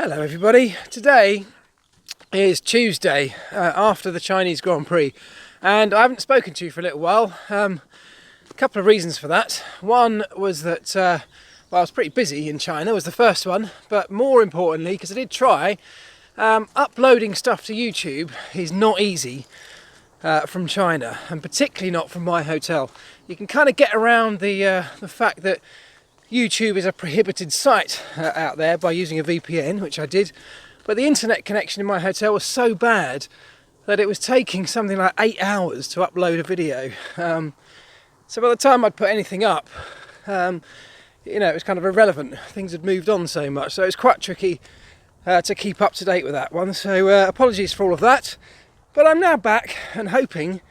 Hello everybody, today is Tuesday after the Chinese Grand Prix and I haven't spoken to you for a little while. A couple of reasons for that. One was that I was pretty busy in China, was the first one, but more importantly because I did try, uploading stuff to YouTube is not easy from China, and particularly not from my hotel. You can kind of get around the fact that YouTube is a prohibited site out there by using a VPN, which I did, but the internet connection in my hotel was so bad that it was taking something like 8 hours to upload a video. So by the time I'd put anything up, it was kind of irrelevant. Things had moved on so much, so it was quite tricky to keep up to date with that one. So apologies for all of that, but I'm now back and hoping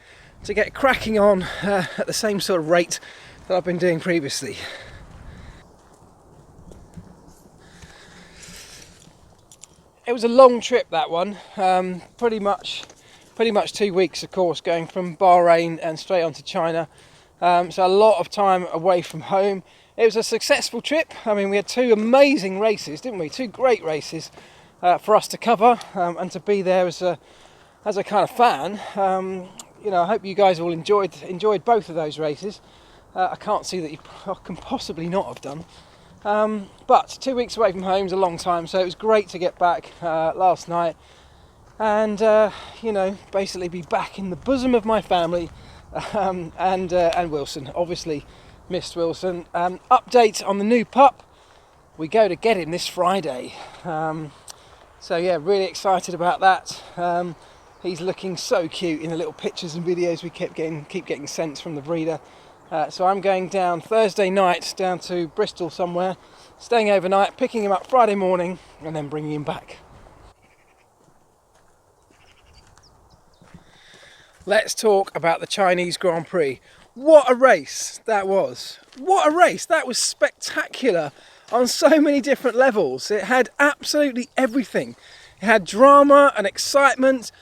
to get cracking on at the same sort of rate that I've been doing previously. It was a long trip, that one, pretty much 2 weeks, of course, going from Bahrain and straight on to China. So a lot of time away from home. It was a successful trip. I mean, we had two amazing races, didn't we? Two great races for us to cover and to be there as a kind of fan. I hope you guys all enjoyed both of those races. I can't see that you can possibly not have done. But 2 weeks away from home is a long time, so it was great to get back last night and basically be back in the bosom of my family and Wilson. Obviously missed Wilson. Update on the new pup, we go to get him this Friday, so yeah, really excited about that. He's looking so cute in the little pictures and videos we keep getting sent from the breeder. So I'm going down Thursday night down to Bristol somewhere, staying overnight, picking him up Friday morning and then bringing him back. Let's talk about the Chinese Grand Prix. What a race that was. What a race. That was spectacular on so many different levels. It had absolutely everything. It had drama and excitement,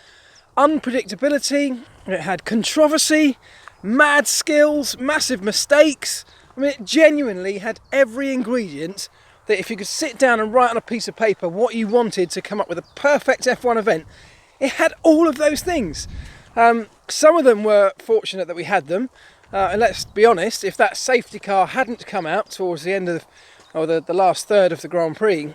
unpredictability, it had controversy, mad skills, massive mistakes. I mean, it genuinely had every ingredient that if you could sit down and write on a piece of paper what you wanted to come up with a perfect F1 event, it had all of those things. Some of them were fortunate that we had them, and let's be honest, if that safety car hadn't come out towards the end of the last third of the Grand Prix,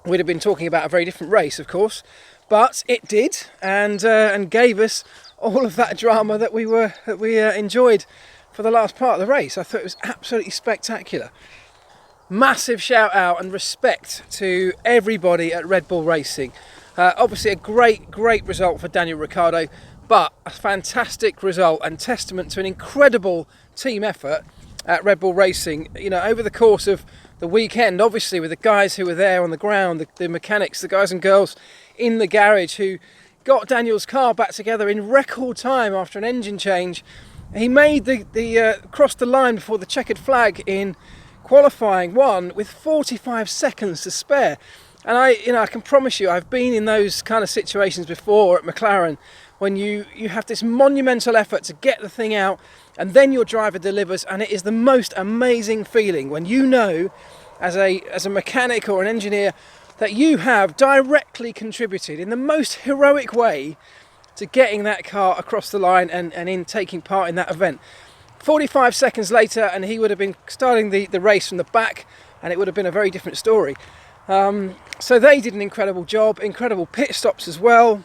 we'd have been talking about a very different race, of course. But it did, and gave us all of that drama that we enjoyed for the last part of the race. I thought it was absolutely spectacular. Massive shout out and respect to everybody at Red Bull Racing. Obviously a great result for Daniel Ricciardo, but a fantastic result and testament to an incredible team effort at Red Bull Racing. Over the course of the weekend, obviously with the guys who were there on the ground, the mechanics, the guys and girls in the garage who got Daniel's car back together in record time after an engine change. He made the crossed the line before the checkered flag in qualifying one with 45 seconds to spare. And I can promise you, I've been in those kind of situations before at McLaren when you have this monumental effort to get the thing out and then your driver delivers, and it is the most amazing feeling when you know as a mechanic or an engineer that you have directly contributed in the most heroic way to getting that car across the line and in taking part in that event. 45 seconds later and he would have been starting the race from the back and it would have been a very different story. So they did an incredible job, incredible pit stops as well,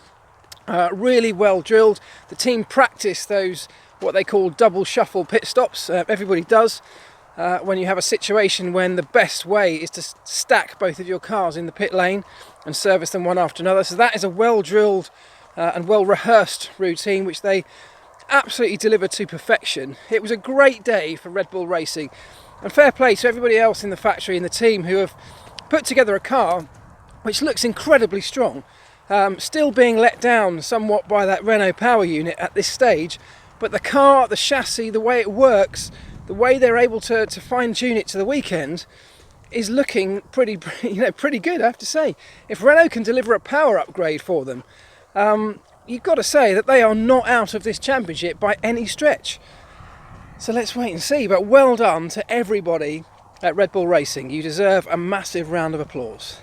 really well drilled. The team practiced those, what they call double shuffle pit stops. Everybody does. When you have a situation when the best way is to stack both of your cars in the pit lane and service them one after another. So that is a well-drilled and well-rehearsed routine which they absolutely delivered to perfection. It was a great day for Red Bull Racing, and fair play to everybody else in the factory and the team who have put together a car which looks incredibly strong, still being let down somewhat by that Renault power unit at this stage, but the car, the chassis, the way it works, the way they're able to fine-tune it to the weekend is looking pretty good, I have to say. If Renault can deliver a power upgrade for them, you've got to say that they are not out of this championship by any stretch. So let's wait and see, but well done to everybody at Red Bull Racing. You deserve a massive round of applause.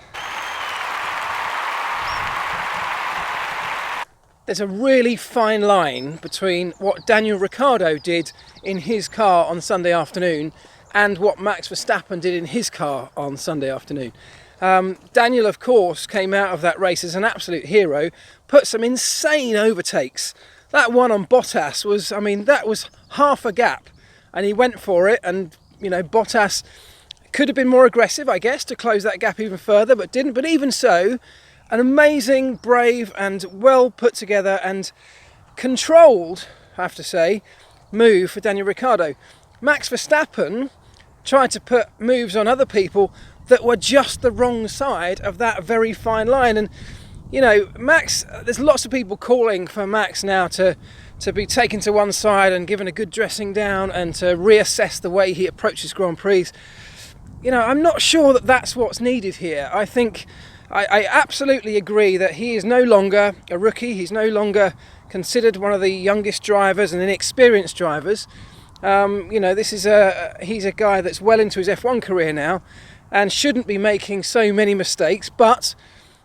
there's a really fine line between what Daniel Ricciardo did in his car on Sunday afternoon and what Max Verstappen did in his car on Sunday afternoon. Daniel, of course, came out of that race as an absolute hero, put some insane overtakes. That one on Bottas was, I mean, that was half a gap, and he went for it, and, you know, Bottas could have been more aggressive, I guess, to close that gap even further, but didn't. But even so, an amazing, brave and well put together and controlled, I have to say, move for Daniel Ricciardo. Max Verstappen tried to put moves on other people that were just the wrong side of that very fine line. And, you know, Max, there's lots of people calling for Max now to be taken to one side and given a good dressing down and to reassess the way he approaches Grand Prix. You know, I'm not sure that that's what's needed here. I think I absolutely agree that he is no longer a rookie. He's no longer considered one of the youngest drivers and inexperienced drivers. You know, he's a guy that's well into his F1 career now and shouldn't be making so many mistakes. But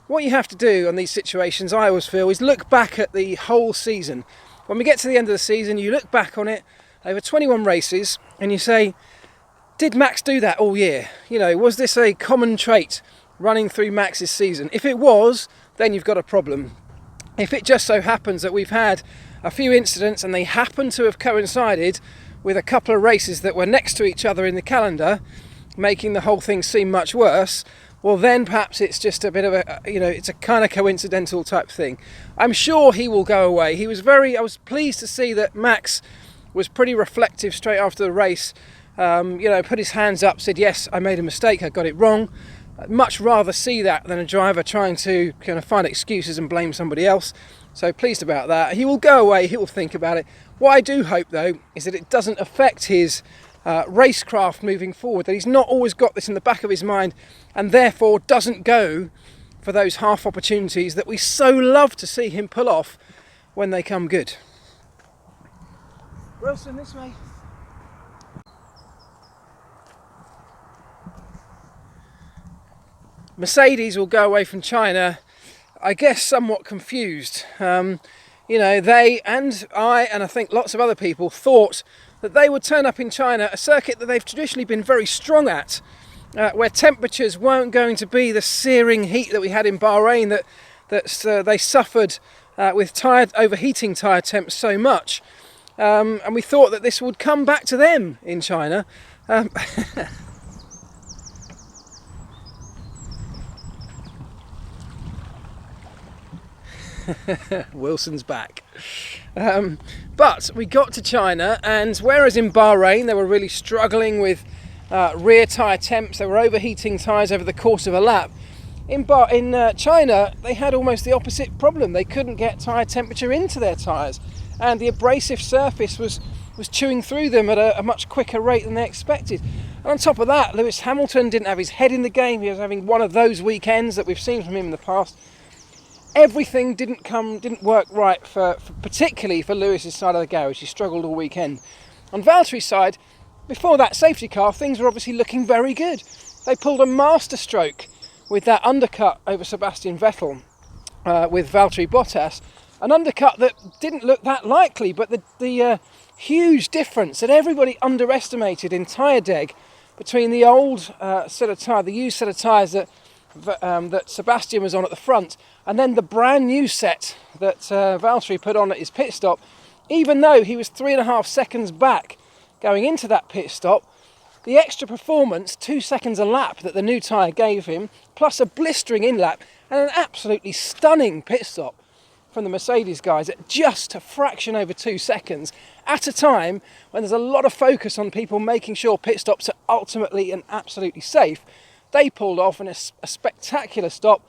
what you have to do on these situations, I always feel, is look back at the whole season. When we get to the end of the season, you look back on it over 21 races and you say, did Max do that all year? You know, was this a common trait running through Max's season? If it was, then you've got a problem. If it just so happens that we've had a few incidents and they happen to have coincided with a couple of races that were next to each other in the calendar, making the whole thing seem much worse, well then perhaps it's just a bit of a, you know, it's a kind of coincidental type thing. I'm sure he will go away. I was pleased to see that Max was pretty reflective straight after the race. You know, put his hands up, said, yes, I made a mistake, I got it wrong. I'd much rather see that than a driver trying to kind of find excuses and blame somebody else. So pleased about that. He will go away, he will think about it. What I do hope, though, is that it doesn't affect his racecraft moving forward, that he's not always got this in the back of his mind and therefore doesn't go for those half opportunities that we so love to see him pull off when they come good. Wilson, this way. Mercedes will go away from China, I guess, somewhat confused. You know, they and I think lots of other people thought that they would turn up in China, a circuit that they've traditionally been very strong at, where temperatures weren't going to be the searing heat that we had in Bahrain, that they suffered with overheating tyre temps so much. And we thought that this would come back to them in China. Wilson's back. But we got to China, and whereas in Bahrain they were really struggling with rear tyre temps, they were overheating tyres over the course of a lap, in China they had almost the opposite problem. They couldn't get tyre temperature into their tyres, and the abrasive surface was chewing through them at a much quicker rate than they expected. And on top of that, Lewis Hamilton didn't have his head in the game. He was having one of those weekends that we've seen from him in the past. Everything didn't work right for particularly for Lewis's side of the garage. He struggled all weekend. On Valtteri's side, before that safety car, things were obviously looking very good. They pulled a masterstroke with that undercut over Sebastian Vettel with Valtteri Bottas, an undercut that didn't look that likely, but the huge difference that everybody underestimated in tyre deg between the old the used set of tyres that Sebastian was on at the front, and then the brand new set that Valtteri put on at his pit stop. Even though he was 3.5 seconds back going into that pit stop, the extra performance, 2 seconds a lap, that the new tyre gave him, plus a blistering in lap and an absolutely stunning pit stop from the Mercedes guys at just a fraction over 2 seconds, at a time when there's a lot of focus on people making sure pit stops are ultimately and absolutely safe. They pulled off in a spectacular stop,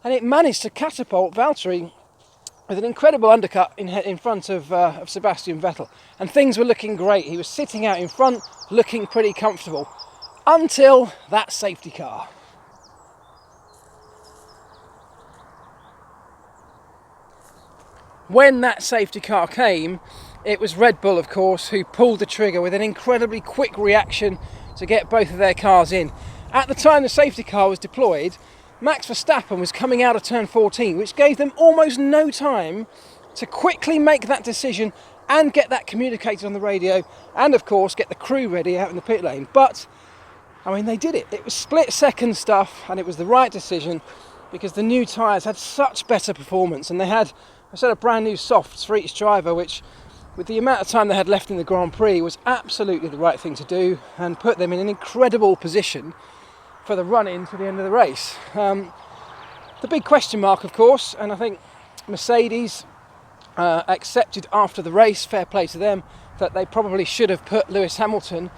and it managed to catapult Valtteri with an incredible undercut in front of Sebastian Vettel. And things were looking great. He was sitting out in front, looking pretty comfortable, until that safety car. When that safety car came, it was Red Bull, of course, who pulled the trigger with an incredibly quick reaction to get both of their cars in. At the time the safety car was deployed, Max Verstappen was coming out of turn 14, which gave them almost no time to quickly make that decision and get that communicated on the radio, and of course get the crew ready out in the pit lane. But I mean, they did it. It was split-second stuff, and it was the right decision because the new tyres had such better performance, and they had a set of brand new softs for each driver, which, with the amount of time they had left in the Grand Prix, was absolutely the right thing to do and put them in an incredible position for the run-in to the end of the race. The big question mark, of course, and I think Mercedes accepted after the race, fair play to them, that they probably should have put Lewis Hamilton,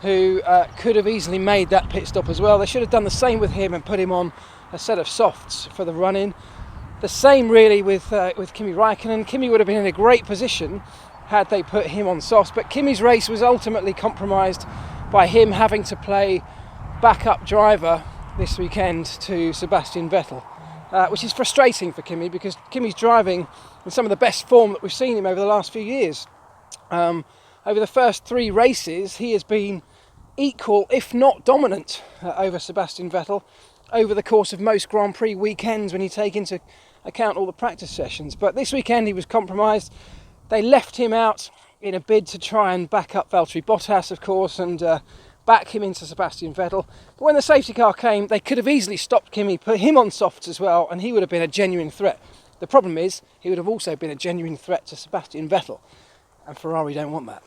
who could have easily made that pit stop as well. They should have done the same with him and put him on a set of softs for the run-in. The same really with Kimi Räikkönen. Kimi would have been in a great position had they put him on softs, but Kimi's race was ultimately compromised by him having to play backup driver this weekend to Sebastian Vettel, which is frustrating for Kimi because Kimi's driving in some of the best form that we've seen him over the last few years. Over the first 3 races, he has been equal, if not dominant, over Sebastian Vettel over the course of most Grand Prix weekends when you take into account all the practice sessions. But this weekend he was compromised. They left him out in a bid to try and back up Valtteri Bottas, of course, and back him into Sebastian Vettel. But when the safety car came, they could have easily stopped Kimi, put him on softs as well, and he would have been a genuine threat. The problem is, he would have also been a genuine threat to Sebastian Vettel, and Ferrari don't want that.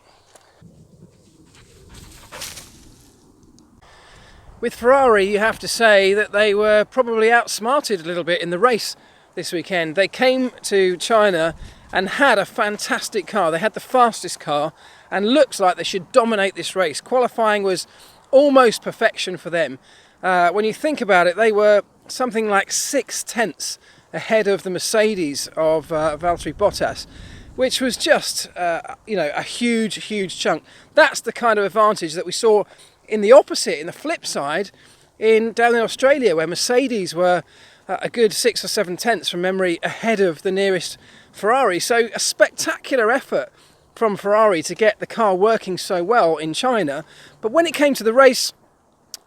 With Ferrari, you have to say that they were probably outsmarted a little bit in the race this weekend. They came to China and had a fantastic car. They had the fastest car and looks like they should dominate this race. Qualifying was almost perfection for them. When you think about it, they were something like 6/10 ahead of the Mercedes of Valtteri Bottas, which was just a huge chunk. That's the kind of advantage that we saw in the opposite, in the flip side, down in Australia, where Mercedes were a good 6 or 7 tenths from memory ahead of the nearest Ferrari. So a spectacular effort from Ferrari to get the car working so well in China. But when it came to the race,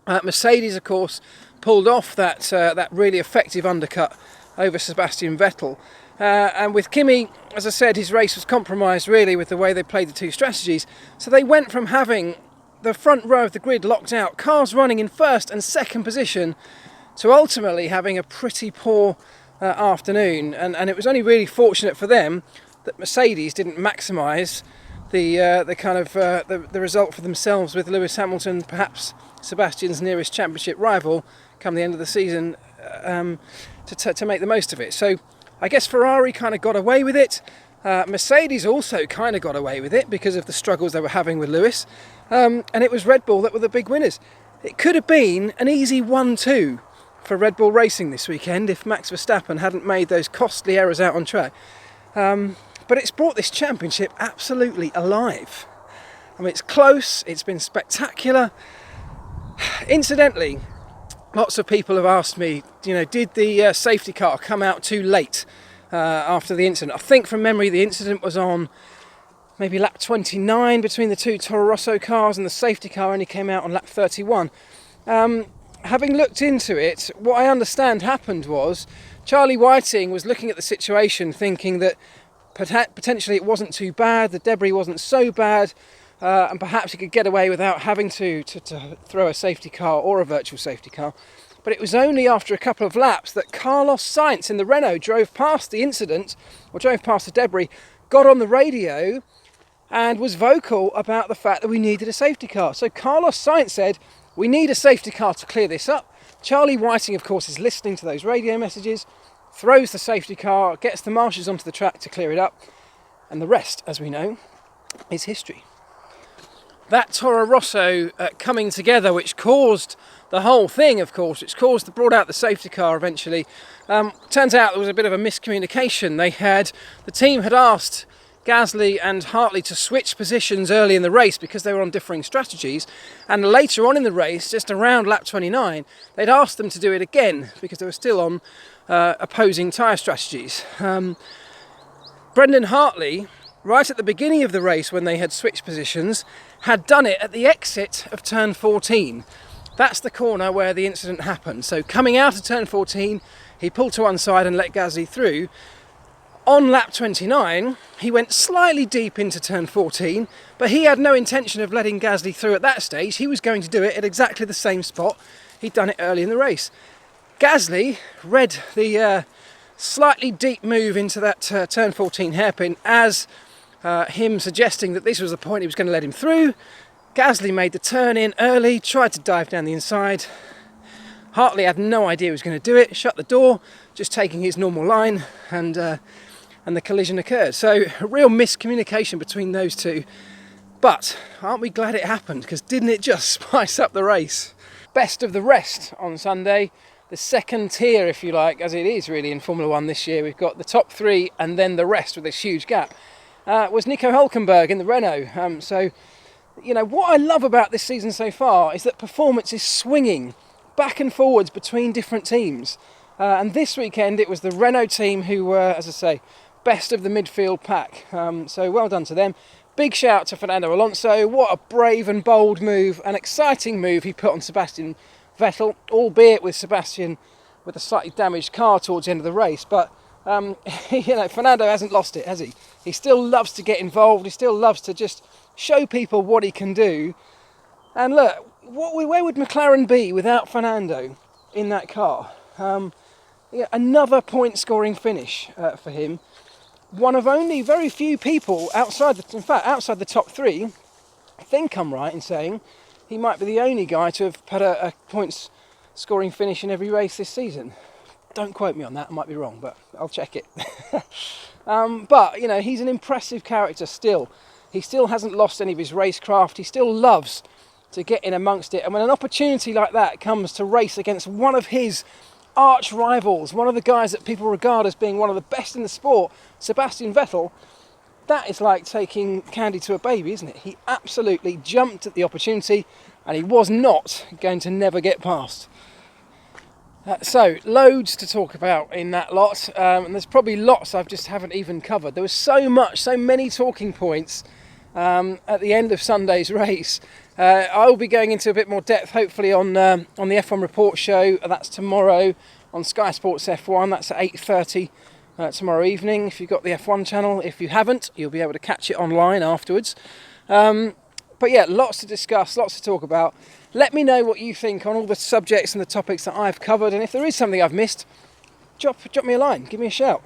Mercedes, of course, pulled off that really effective undercut over Sebastian Vettel. And with Kimi, as I said, his race was compromised really with the way they played the two strategies. So they went from having the front row of the grid locked out, cars running in first and second position, to ultimately having a pretty poor afternoon. And it was only really fortunate for them that Mercedes didn't maximise the result for themselves, with Lewis Hamilton, perhaps Sebastian's nearest championship rival, come the end of the season, to make the most of it. So I guess Ferrari kind of got away with it. Mercedes also kind of got away with it because of the struggles they were having with Lewis. And it was Red Bull that were the big winners. It could have been an easy 1-2 for Red Bull Racing this weekend if Max Verstappen hadn't made those costly errors out on track. But it's brought this championship absolutely alive. I mean, it's close, it's been spectacular. Incidentally, lots of people have asked me, did the safety car come out too late after the incident? I think from memory the incident was on maybe lap 29 between the two Toro Rosso cars, and the safety car only came out on lap 31. Having looked into it, what I understand happened was Charlie Whiting was looking at the situation thinking that potentially it wasn't too bad, the debris wasn't so bad, and perhaps he could get away without having to throw a safety car or a virtual safety car. But it was only after a couple of laps that Carlos Sainz in the Renault drove past the incident, or drove past the debris, got on the radio and was vocal about the fact that we needed a safety car. So Carlos Sainz said, we need a safety car to clear this up. Charlie Whiting, of course, is listening to those radio messages, throws the safety car, gets the marshals onto the track to clear it up, and the rest, as we know, is history. That Toro Rosso coming together, which caused the whole thing, of course, brought out the safety car eventually. Turns out there was a bit of a miscommunication. The team had asked Gasly and Hartley to switch positions early in the race because they were on differing strategies, and later on in the race, just around lap 29, they'd asked them to do it again because they were still on opposing tyre strategies. Brendan Hartley, right at the beginning of the race when they had switched positions, had done it at the exit of turn 14. That's the corner where the incident happened. So coming out of turn 14, he pulled to one side and let Gasly through. On lap 29, he went slightly deep into turn 14, but he had no intention of letting Gasly through at that stage. He was going to do it at exactly the same spot he'd done it early in the race. Gasly read the slightly deep move into that turn 14 hairpin as him suggesting that this was the point he was going to let him through. Gasly made the turn in early, tried to dive down the inside. Hartley had no idea he was going to do it, shut the door, just taking his normal line, and the collision occurred. So a real miscommunication between those two. But aren't we glad it happened? Because didn't it just spice up the race? Best of the rest on Sunday. The second tier, if you like, as it is really in Formula One this year. We've got the top three and then the rest with this huge gap. Was Nico Hülkenberg in the Renault. So, you know, what I love about this season so far is that performance is swinging back and forwards between different teams. And this weekend it was the Renault team who were, as I say, best of the midfield pack. So well done to them. Big shout to Fernando Alonso. What a brave and bold move, an exciting move he put on Sebastian Vettel, albeit with Sebastian with a slightly damaged car towards the end of the race. But you know, Fernando hasn't lost it, has he? He still loves to get involved. He still loves to just show people what he can do. And look, where would McLaren be without Fernando in that car? Yeah, another point-scoring finish for him. One of only very few people outside the top three. I think I'm right in saying he might be the only guy to have had a points-scoring finish in every race this season. Don't quote me on that, I might be wrong, but I'll check it. But, you know, he's an impressive character still. He still hasn't lost any of his racecraft. He still loves to get in amongst it. And when an opportunity like that comes to race against one of his arch rivals, one of the guys that people regard as being one of the best in the sport, Sebastian Vettel, that is like taking candy to a baby, isn't it? He absolutely jumped at the opportunity and he was not going to never get past. So, loads to talk about in that lot, and there's probably lots I just haven't even covered. There was so many talking points at the end of Sunday's race. I'll be going into a bit more depth, hopefully, on the F1 Report show. That's tomorrow on Sky Sports F1. That's at 8:30 tomorrow evening. If you've got the F1 channel, if you haven't, you'll be able to catch it online afterwards. But yeah, lots to discuss, lots to talk about. Let me know what you think on all the subjects and the topics that I've covered, and if there is something I've missed, drop me a line, give me a shout.